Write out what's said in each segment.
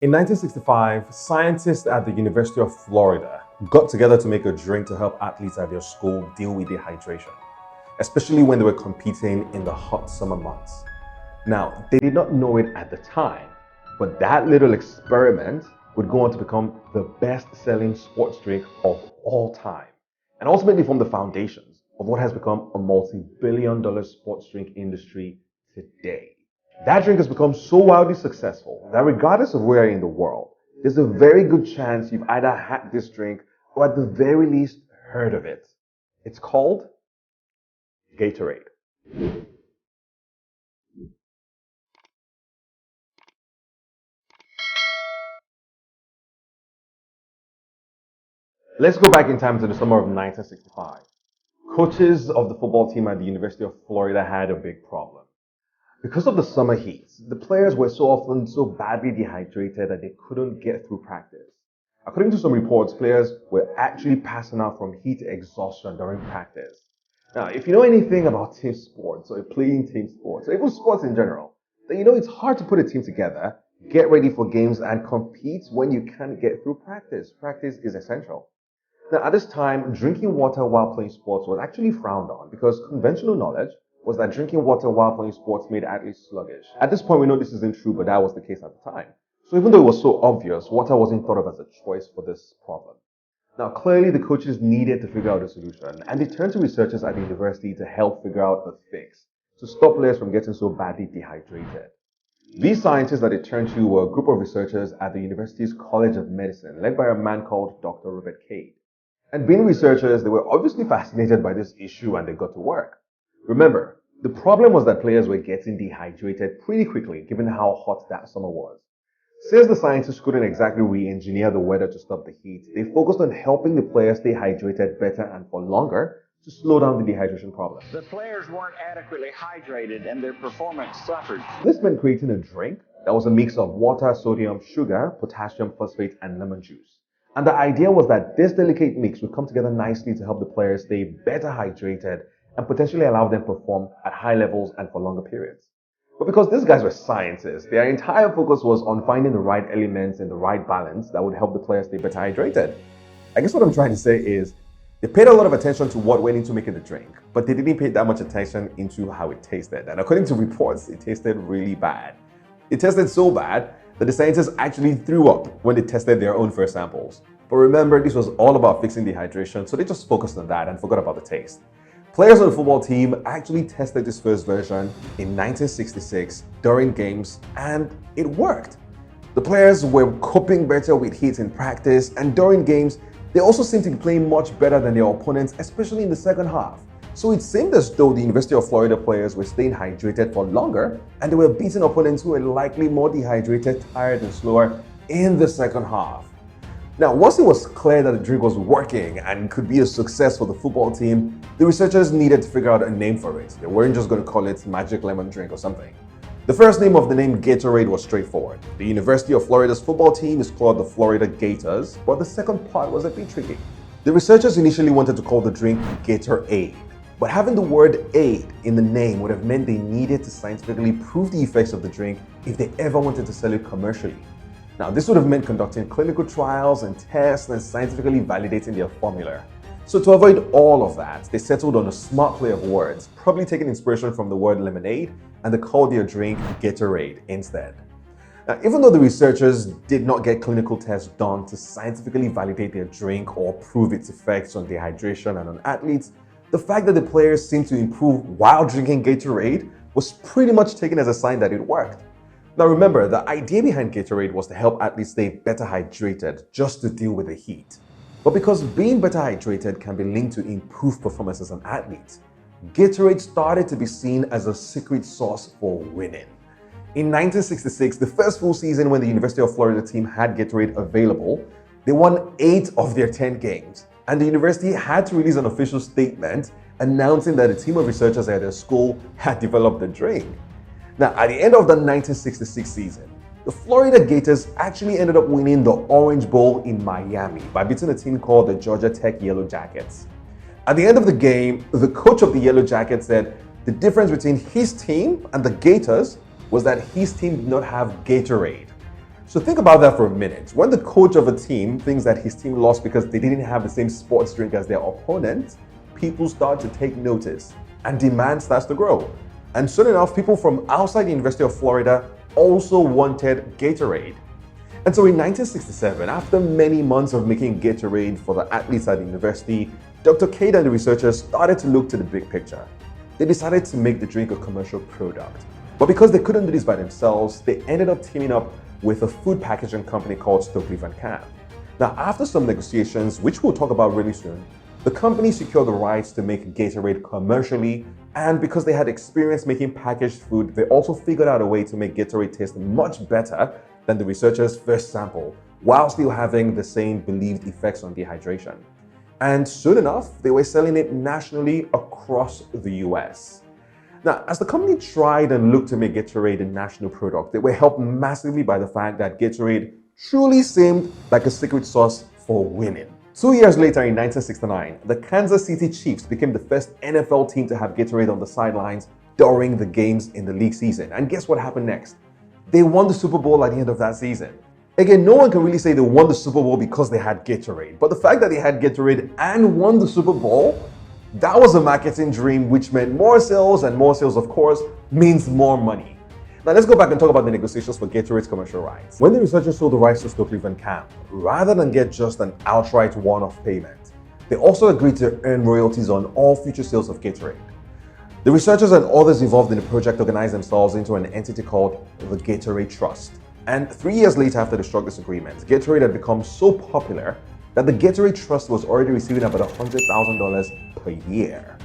In 1965, scientists at the University of Florida got together to make a drink to help athletes at their school deal with dehydration, especially when they were competing in the hot summer months. Now, they did not know it at the time, but that little experiment would go on to become the best-selling sports drink of all time, and ultimately form the foundations of what has become a multi-billion-dollar sports drink industry today. That drink has become so wildly successful that regardless of where you're in the world, there's a very good chance you've either had this drink or at the very least heard of it. It's called Gatorade. Let's go back in time to the summer of 1965. Coaches of the football team at the University of Florida had a big problem. Because of the summer heat, the players were so often so badly dehydrated that they couldn't get through practice. According to some reports, players were actually passing out from heat exhaustion during practice. Now, if you know anything about team sports or playing team sports, or even sports in general, then you know it's hard to put a team together, get ready for games, and compete when you can't get through practice. Practice is essential. Now, at this time, drinking water while playing sports was actually frowned on because conventional knowledge was that drinking water while playing sports made athletes sluggish. At this point, we know this isn't true, but that was the case at the time. So even though it was so obvious, water wasn't thought of as a choice for this problem. Now, clearly, the coaches needed to figure out a solution, and they turned to researchers at the university to help figure out a fix to stop players from getting so badly dehydrated. These scientists that they turned to were a group of researchers at the university's College of Medicine, led by a man called Dr. Robert Cade. And being researchers, they were obviously fascinated by this issue and they got to work. Remember, the problem was that players were getting dehydrated pretty quickly given how hot that summer was. Since the scientists couldn't exactly re-engineer the weather to stop the heat, they focused on helping the players stay hydrated better and for longer to slow down the dehydration problem. The players weren't adequately hydrated and their performance suffered. This meant creating a drink that was a mix of water, sodium, sugar, potassium phosphate, and lemon juice. And the idea was that this delicate mix would come together nicely to help the players stay better hydrated and potentially allow them to perform at high levels and for longer periods. But because these guys were scientists, their entire focus was on finding the right elements and the right balance that would help the players stay better hydrated. I guess what I'm trying to say is they paid a lot of attention to what went into making the drink, but they didn't pay that much attention into how it tasted. And according to reports, it tasted really bad. It tasted so bad that the scientists actually threw up when they tested their own first samples. But remember, this was all about fixing dehydration, so they just focused on that and forgot about the taste. Players on the football team actually tested this first version in 1966 during games, and it worked. The players were coping better with heat in practice, and during games, they also seemed to be playing much better than their opponents, especially in the second half. So it seemed as though the University of Florida players were staying hydrated for longer, and they were beating opponents who were likely more dehydrated, tired, and slower in the second half. Now, once it was clear that the drink was working and could be a success for the football team, the researchers needed to figure out a name for it. They weren't just going to call it Magic Lemon Drink or something. The first name of the name Gatorade was straightforward. The University of Florida's football team is called the Florida Gators, but the second part was a bit tricky. The researchers initially wanted to call the drink Gatorade, but having the word aid in the name would have meant they needed to scientifically prove the effects of the drink if they ever wanted to sell it commercially. Now, this would have meant conducting clinical trials and tests and scientifically validating their formula. So to avoid all of that, they settled on a smart play of words, probably taking inspiration from the word lemonade, and they called their drink Gatorade instead. Now, even though the researchers did not get clinical tests done to scientifically validate their drink or prove its effects on dehydration and on athletes, the fact that the players seemed to improve while drinking Gatorade was pretty much taken as a sign that it worked. Now remember, the idea behind Gatorade was to help athletes stay better hydrated just to deal with the heat. But because being better hydrated can be linked to improved performance as an athlete, Gatorade started to be seen as a secret sauce for winning. In 1966, the first full season when the University of Florida team had Gatorade available, they won 8 of their 10 games, and the university had to release an official statement announcing that a team of researchers at their school had developed the drink. Now, at the end of the 1966 season, the Florida Gators actually ended up winning the Orange Bowl in Miami by beating a team called the Georgia Tech Yellow Jackets. At the end of the game, the coach of the Yellow Jackets said the difference between his team and the Gators was that his team did not have Gatorade. So think about that for a minute. When the coach of a team thinks that his team lost because they didn't have the same sports drink as their opponent, people start to take notice and demand starts to grow. And soon enough, people from outside the University of Florida also wanted Gatorade. And so in 1967, after many months of making Gatorade for the athletes at the university, Dr. Cade and the researchers started to look to the big picture. They decided to make the drink a commercial product. But because they couldn't do this by themselves, they ended up teaming up with a food packaging company called Stokely Van Camp. Now, after some negotiations, which we'll talk about really soon, the company secured the rights to make Gatorade commercially, and because they had experience making packaged food, they also figured out a way to make Gatorade taste much better than the researchers' first sample, while still having the same believed effects on dehydration. And soon enough, they were selling it nationally across the US. Now, as the company tried and looked to make Gatorade a national product, they were helped massively by the fact that Gatorade truly seemed like a secret sauce for winning. 2 years later, in 1969, the Kansas City Chiefs became the first NFL team to have Gatorade on the sidelines during the games in the league season. And guess what happened next? They won the Super Bowl at the end of that season. Again, no one can really say they won the Super Bowl because they had Gatorade. But the fact that they had Gatorade and won the Super Bowl, that was a marketing dream, which meant more sales, and more sales, of course, means more money. Now let's go back and talk about the negotiations for Gatorade's commercial rights. When the researchers sold the rights to Stokely Van Camp, rather than get just an outright one-off payment, they also agreed to earn royalties on all future sales of Gatorade. The researchers and others involved in the project organized themselves into an entity called the Gatorade Trust. And 3 years later, after they struck this agreement, Gatorade had become so popular that the Gatorade Trust was already receiving about $100,000 per year.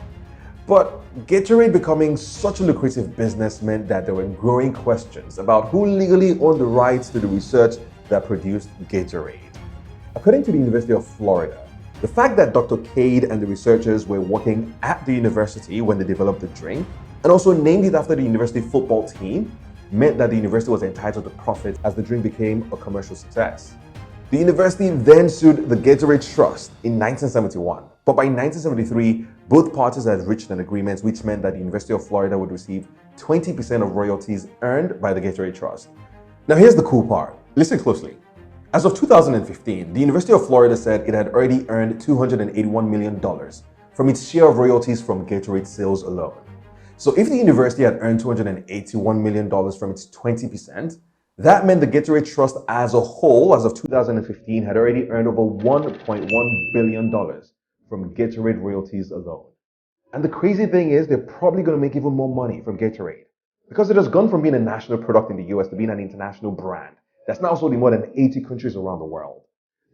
But Gatorade becoming such a lucrative business meant that there were growing questions about who legally owned the rights to the research that produced Gatorade. According to the University of Florida, the fact that Dr. Cade and the researchers were working at the university when they developed the drink, and also named it after the university football team, meant that the university was entitled to profit as the drink became a commercial success. The university then sued the Gatorade Trust in 1971, but by 1973, both parties had reached an agreement which meant that the University of Florida would receive 20% of royalties earned by the Gatorade Trust. Now here's the cool part. Listen closely. As of 2015, the University of Florida said it had already earned $281 million from its share of royalties from Gatorade sales alone. So if the university had earned $281 million from its 20%, that meant the Gatorade Trust as a whole, as of 2015, had already earned over $1.1 billion from Gatorade royalties alone. And the crazy thing is, they're probably going to make even more money from Gatorade, because it has gone from being a national product in the US to being an international brand that's now sold in more than 80 countries around the world.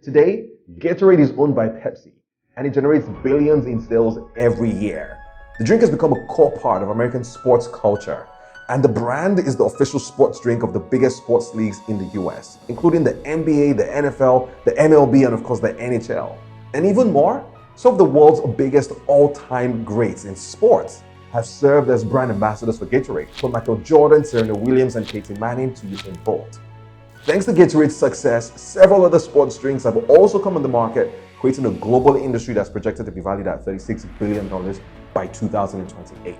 Today, Gatorade is owned by Pepsi, and it generates billions in sales every year. The drink has become a core part of American sports culture, and the brand is the official sports drink of the biggest sports leagues in the US, including the NBA, the NFL, the MLB, and of course the NHL. And even more, some of the world's biggest all-time greats in sports have served as brand ambassadors for Gatorade, from Michael Jordan, Serena Williams, and Katie Manning to Usain Bolt. Thanks to Gatorade's success, several other sports drinks have also come on the market, creating a global industry that's projected to be valued at $36 billion by 2028.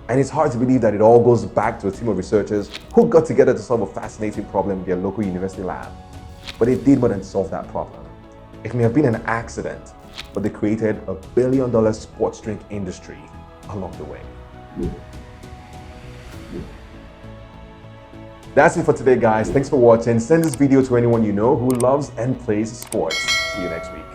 And it's hard to believe that it all goes back to a team of researchers who got together to solve a fascinating problem in their local university lab. But it did more than solve that problem. It may have been an accident, but they created a $1 billion sports drink industry along the way. That's it for today, guys. Thanks for watching. Send this video to anyone you know who loves and plays sports. See you next week.